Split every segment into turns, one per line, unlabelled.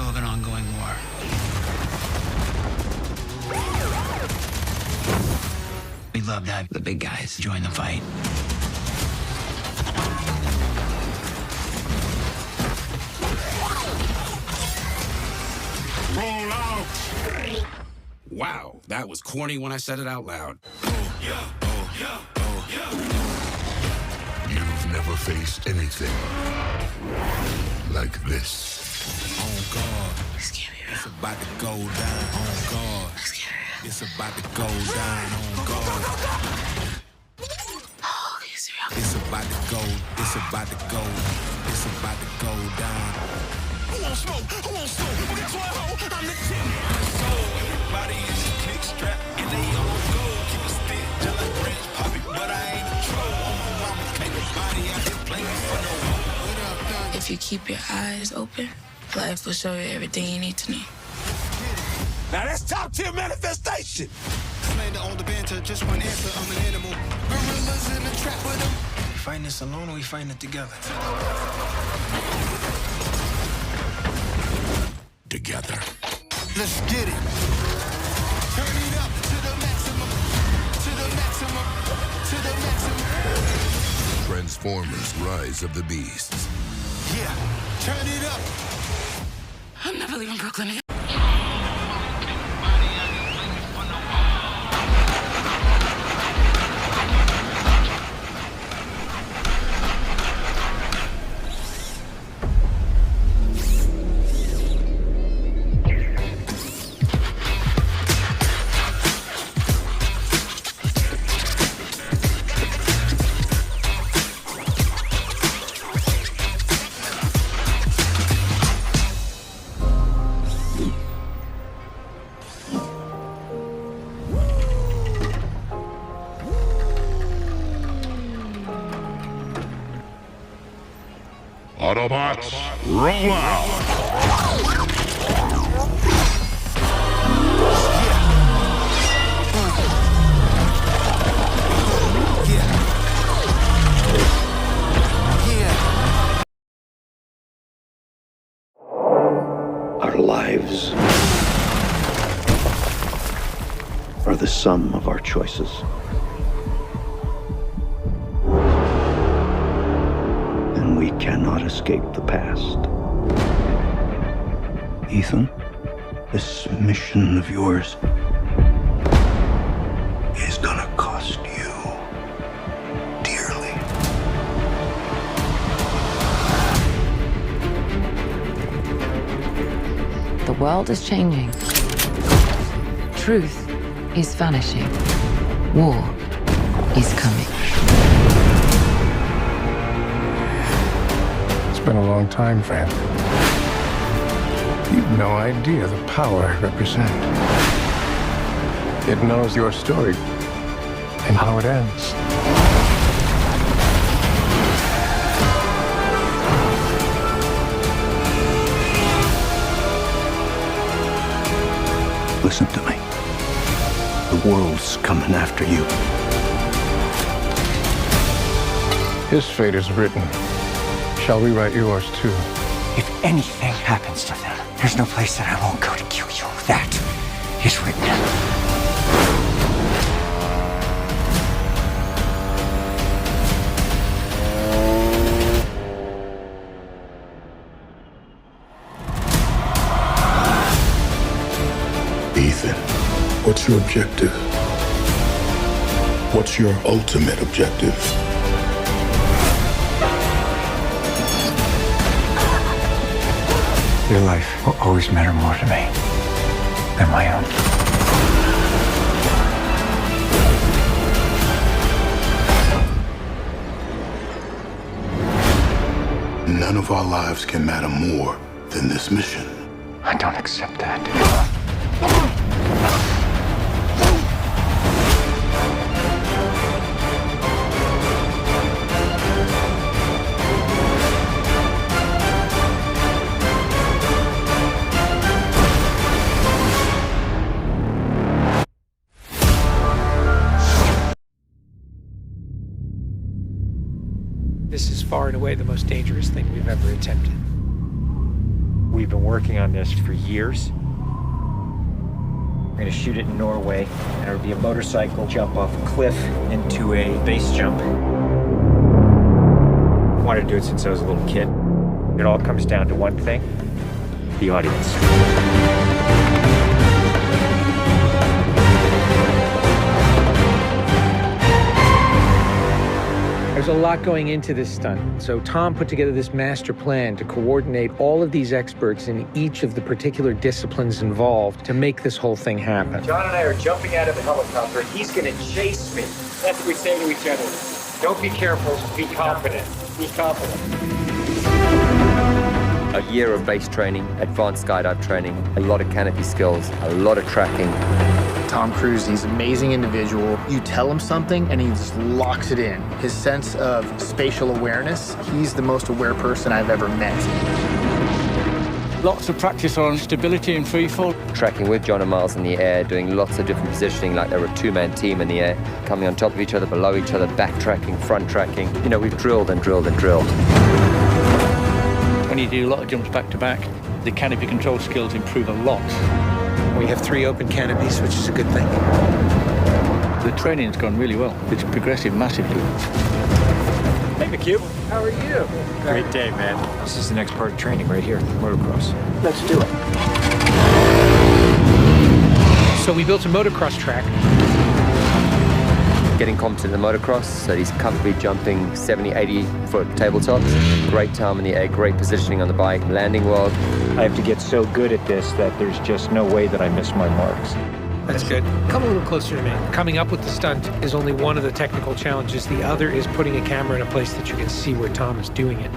of an ongoing war. We'd love to have the big guys join the fight.
Roll out! Wow, that was corny when I said it out loud. Oh, yeah, oh, yeah, oh, yeah.
You've never faced anything like this.
On guard. It's about to go down. On guard. It's about to go down. On guard. It's about to go. It's about to go. It's about to go down. Who won't smoke? Who won't smoke? That's why I'm the king. So everybody is a click strap and they all go. Keep a stick till I branch poppy, but I ain't a troll. On my mama, can't nobody out here playing for no one. What up, dog?
If you keep your eyes open, life will show you everything you need to know.
Now that's top tier manifestation.
Slander on the banter, just one answer, I'm an animal. Gorillas in the trap with them.
We fighting this alone or we fighting it together?
Together.
Let's get it. Turn it up to the maximum. To the maximum. To the maximum.
Transformers: Rise of the Beasts.
Yeah, turn it up.
I'm never leaving Brooklyn again.
Autobots, roll out!
Our lives are the sum of our choices. And we cannot escape the past. Ethan, this mission of yours is gonna cost you dearly.
The world is changing. Truth is vanishing. War is coming.
It's been a long time, friend. You've no idea the power I represent. It knows your story and how it ends.
Listen to me. The world's coming after you.
His fate is written. Shall we write yours too?
If anything happens to them, there's no place that I won't go to kill you. That is written.
Ethan, what's your objective? What's your ultimate objective?
Your life will always matter more to me than my own.
None of our lives can matter more than this mission.
I don't accept that.
This is far and away the most dangerous thing we've ever attempted.
We've been working on this for years. We're gonna shoot it in Norway, and it'll be a motorcycle jump off a cliff into a base jump. I wanted to do it since I was a little kid. It all comes down to one thing: the audience.
There's a lot going into this stunt, so Tom put together this master plan to coordinate all of these experts in each of the particular disciplines involved to make this whole thing happen.
John and I are jumping out of the helicopter. He's gonna chase me. That's what we say to each other. Don't be careful, be confident. Be confident.
A year of base training, advanced skydive training, a lot of canopy skills, a lot of tracking.
Tom Cruise, he's an amazing individual. You tell him something and he just locks it in. His sense of spatial awareness, he's the most aware person I've ever met.
Lots of practice on stability and free fall.
Tracking with John and Miles in the air, doing lots of different positioning like they were a two-man team in the air, coming on top of each other, below each other, backtracking, front tracking. You know, we've drilled and drilled and drilled.
When you do a lot of jumps back to back, the canopy control skills improve a lot.
We have 3 open canopies, which is a good thing.
The training's gone really well. It's progressive massively.
Hey, McHugh.
How are you?
Great day, man. This is the next part of training right here, motocross.
Let's do it. So we built a motocross track.
Getting competent in the motocross, so he's comfortably jumping 70, 80-foot tabletops. Great time in the air, great positioning on the bike, landing well.
I have to get so good at this that there's just no way that I miss my marks.
That's good. Come a little closer to me. Coming up with the stunt is only one of the technical challenges. The other is putting a camera in a place that you can see where Tom is doing it.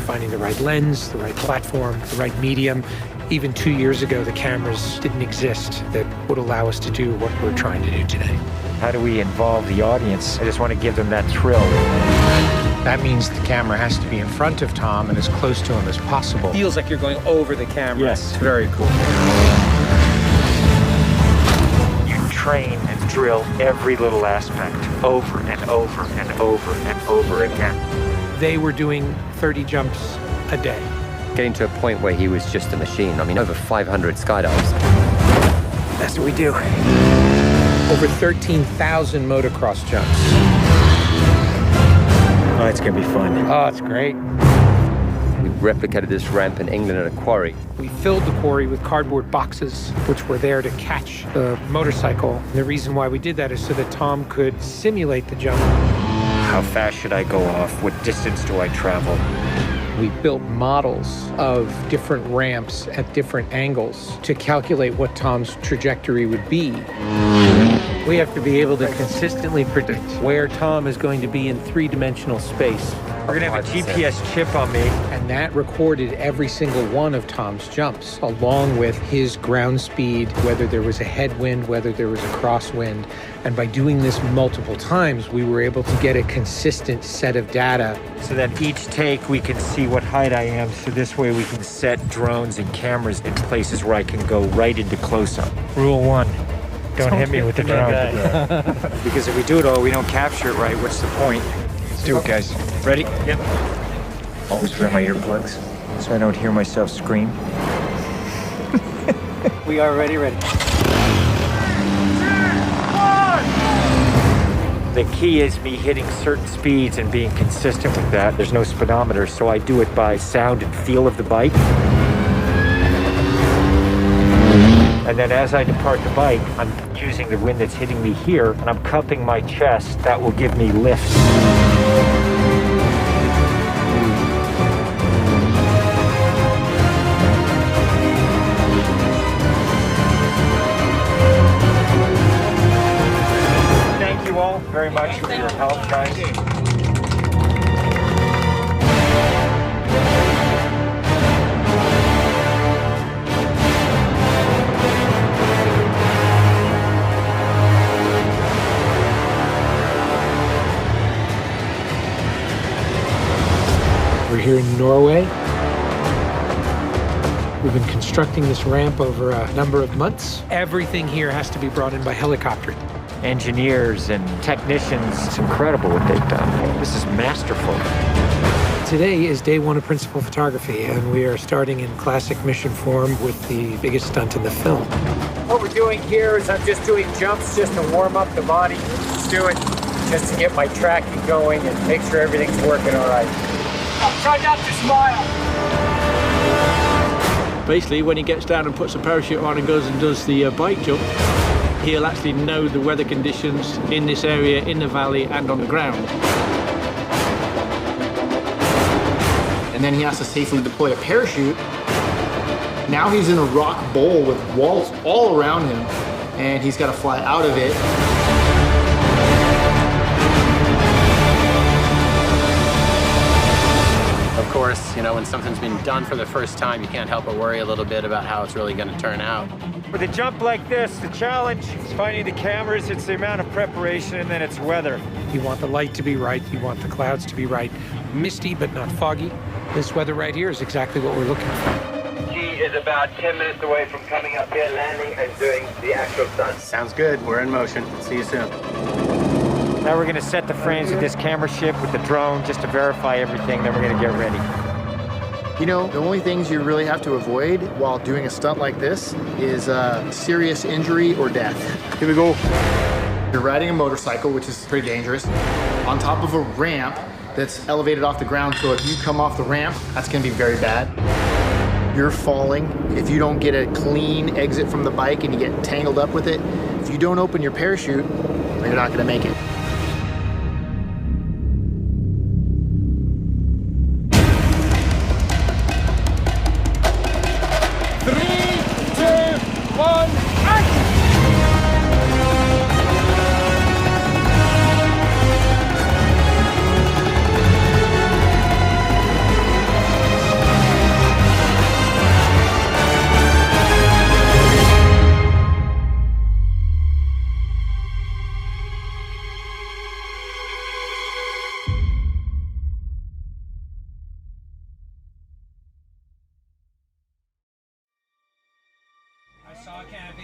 Finding the right lens, the right platform, the right medium. Even 2 years ago, the cameras didn't exist that would allow us to do what we're trying to do today.
How do we involve the audience? I just want to give them that thrill.
That means the camera has to be in front of Tom and as close to him as possible. Feels like you're going over the camera.
Yes, very cool. You train and drill every little aspect over and over and over and over again.
They were doing 30 jumps a day.
Getting to a point where he was just a machine. I mean, over 500 skydives.
That's what we do. Over 13,000 motocross jumps.
Oh, it's gonna be fun.
Oh, it's great.
We replicated this ramp in England at a quarry.
We filled the quarry with cardboard boxes, which were there to catch the motorcycle. And the reason why we did that is so that Tom could simulate the jump.
How fast should I go off? What distance do I travel?
We built models of different ramps at different angles to calculate what Tom's trajectory would be. We have to be able to consistently predict where Tom is going to be in 3-dimensional space.
We're gonna have a GPS chip on me.
And that recorded every single one of Tom's jumps, along with his ground speed, whether there was a headwind, whether there was a crosswind. And by doing this multiple times, we were able to get a consistent set of data.
So that each take we can see what height I am, so this way we can set drones and cameras in places where I can go right into close-up. Rule 1, don't hit me with the drone. Because if we do it all, we don't capture it right, what's the point? Let's do it, guys. Ready? Yep. Always wear my earplugs so I don't hear myself scream. We are ready. The key is me hitting certain speeds and being consistent with that. There's no speedometer, so I do it by sound and feel of the bike. And then as I depart the bike, I'm using the wind that's hitting me here, and I'm cupping my chest. That will give me lift. Thank you all very much for your help, guys.
We're here in Norway. We've been constructing this ramp over a number of months. Everything here has to be brought in by helicopter.
Engineers and technicians, it's incredible what they've done. This is masterful.
Today is day one of principal photography, and we are starting in classic mission form with the biggest stunt in the film.
What we're doing here is I'm just doing jumps just to warm up the body. Let's do it just to get my tracking going and make sure everything's working all right. Try not to smile.
Basically, when he gets down and puts a parachute on and goes and does the bike jump, he'll actually know the weather conditions in this area, in the valley, and on the ground.
And then he has to safely deploy a parachute. Now he's in a rock bowl with walls all around him, and he's got to fly out of it.
Of course, you know, when something's been done for the first time, you can't help but worry a little bit about how it's really going to turn out.
With a jump like this, the challenge is finding the cameras, it's the amount of preparation, and then it's weather.
You want the light to be right, you want the clouds to be right. Misty, but not foggy. This weather right here is exactly what we're looking for.
He is about 10 minutes away from coming up here, landing, and doing the actual stunt.
Sounds good. We're in motion. See you soon.
Now we're gonna set the frames of this camera ship with the drone just to verify everything, then we're gonna get ready.
You know, the only things you really have to avoid while doing a stunt like this is serious injury or death. Here we go. You're riding a motorcycle, which is pretty dangerous, on top of a ramp that's elevated off the ground, so if you come off the ramp, that's gonna be very bad. You're falling. If you don't get a clean exit from the bike and you get tangled up with it, if you don't open your parachute, you're not gonna make it.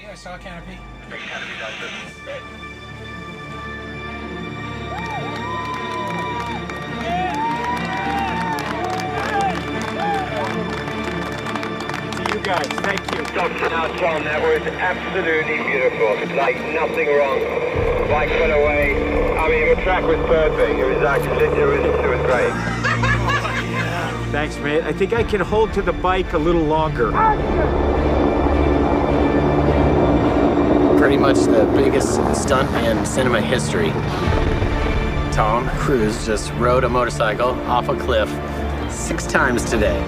I saw a canopy.
To you guys, thank you.
Now, Tom, that was absolutely beautiful. Like, nothing wrong. Bike went away. I mean, the track was perfect. It was actually, it was great.
Thanks, mate. I think I can hold to the bike a little longer.
Pretty much the biggest stunt in cinema history. Tom Cruise just rode a motorcycle off a cliff 6 times today.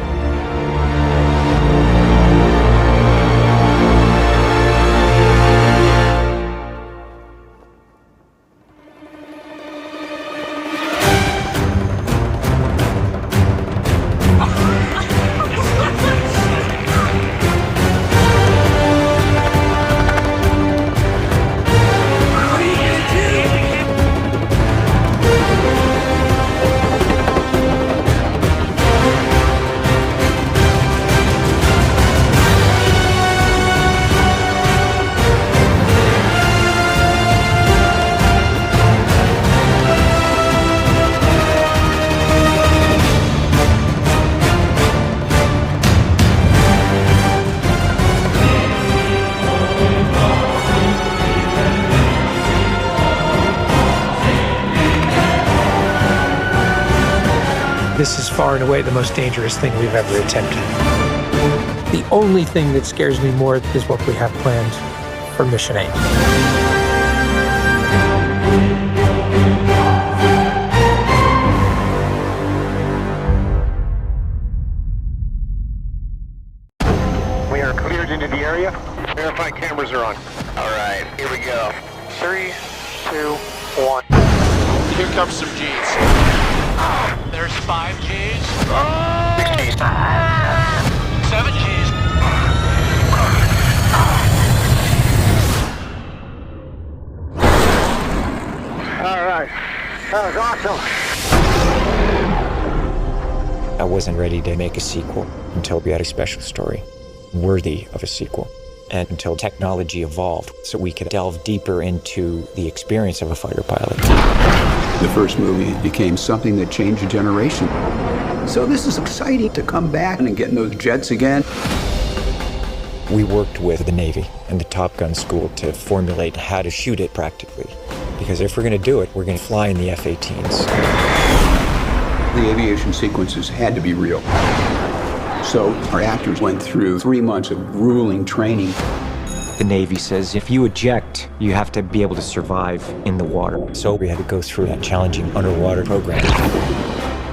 This is far and away the most dangerous thing we've ever attempted. The only thing that scares me more is what we have planned for Mission 8.
We are cleared into the area. Verify cameras are on. All right, here we go. 3, 2, 1. Here comes some G's. There's 5 G's. 6 G's. 7 G's. All right. That was awesome.
I wasn't ready to make a sequel until we had a special story worthy of a sequel, and until technology evolved so we could delve deeper into the experience of a fighter pilot.
The first movie became something that changed a generation. So this is exciting to come back and get in those jets again.
We worked with the Navy and the Top Gun school to formulate how to shoot it practically. Because if we're going to do it, we're going to fly in the F-18s.
The aviation sequences had to be real. So our actors went through 3 months of grueling training.
The Navy says if you eject, you have to be able to survive in the water. So we had to go through that challenging underwater program.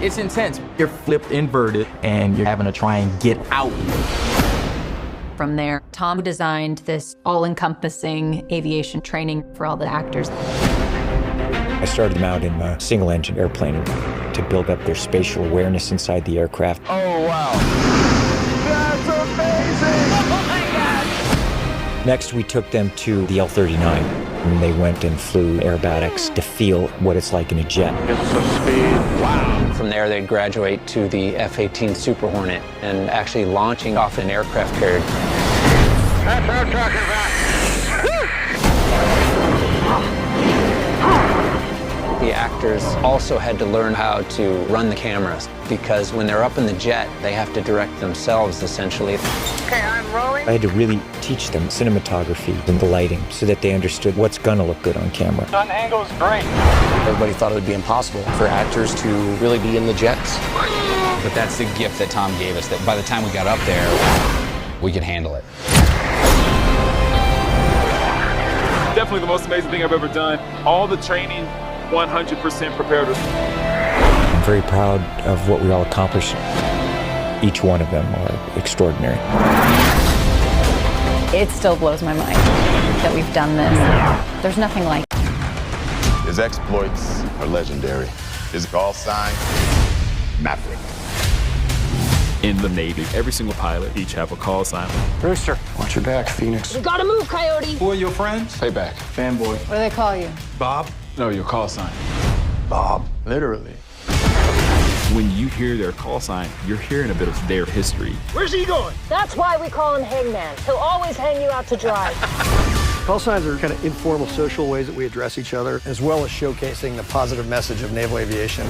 It's intense. You're flipped inverted and you're having to try and get out.
From there, Tom designed this all-encompassing aviation training for all the actors.
I started them out in a single-engine airplane to build up their spatial awareness inside the aircraft.
Oh, wow. That's amazing! Oh, my God!
Next, we took them to the L-39, and they went and flew aerobatics to feel what it's like in a jet.
Get some speed. Wow.
From there, they'd graduate to the F-18 Super Hornet and actually launching off an aircraft carrier.
That's what I'm talking about.
The actors also had to learn how to run the cameras because when they're up in the jet, they have to direct themselves essentially.
Okay, I'm rolling.
I had to really teach them cinematography and the lighting so that they understood what's gonna look good on camera.
Gun angle's great.
Everybody thought it would be impossible for actors to really be in the jets. But that's the gift that Tom gave us, that by the time we got up there, we could handle it.
Definitely the most amazing thing I've ever done. All the training, 100% prepared us.
I'm very proud of what we all accomplished. Each one of them are extraordinary.
It still blows my mind that we've done this. There's nothing like it.
His exploits are legendary. His call sign, Maverick.
In the Navy, every single pilot each have a call sign.
Rooster, watch your back, Phoenix.
We gotta move, Coyote.
Who are your friends? Payback. Fanboy.
What do they call you?
Bob? No, your call sign. Bob. Literally.
When you hear their call sign, you're hearing a bit of their history.
Where's he going?
That's why we call him Hangman. He'll always hang you out to dry.
Call signs are kind of informal social ways that we address each other, as well as showcasing the positive message of naval aviation.